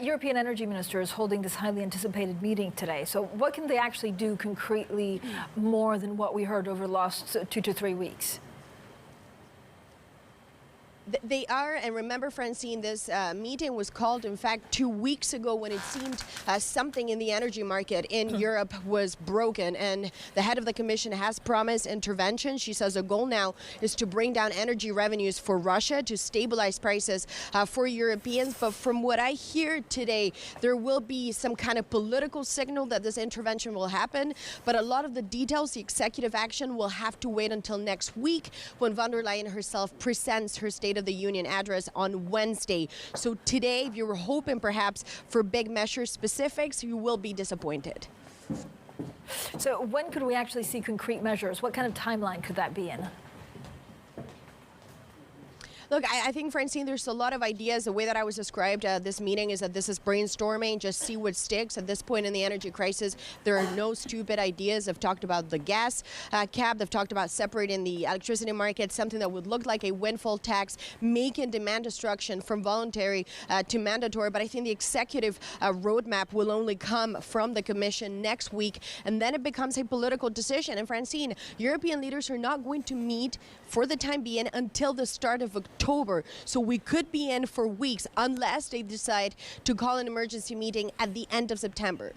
European energy minister is holding this highly anticipated meeting today. So what can they actually do concretely more than what we heard over the last 2 to 3 weeks? They are, and remember, Francine, this meeting was called, in fact, 2 weeks ago when it seemed something in the energy market in Europe was broken. And the head of the commission has promised intervention. She says a goal now is to bring down energy revenues for Russia to stabilize prices for Europeans. But from what I hear today, there will be some kind of political signal that this intervention will happen. But a lot of the details, the executive action, will have to wait until next week when von der Leyen herself presents her State of the Union address on Wednesday. So today, if you were hoping perhaps for big measure specifics, you will be disappointed. So when could we actually see concrete measures? What kind of timeline could that be in? Look, I think, Francine, there's a lot of ideas. The way that I was described this meeting is that this is brainstorming, just see what sticks. At this point in the energy crisis, there are no stupid ideas. They've talked about the gas cap. They've talked about separating the electricity market, something that would look like a windfall tax, making demand destruction from voluntary to mandatory. But I think the executive roadmap will only come from the Commission next week, and then it becomes a political decision. And, Francine, European leaders are not going to meet for the time being until the start of October. So we could be in for weeks unless they decide to call an emergency meeting at the end of September.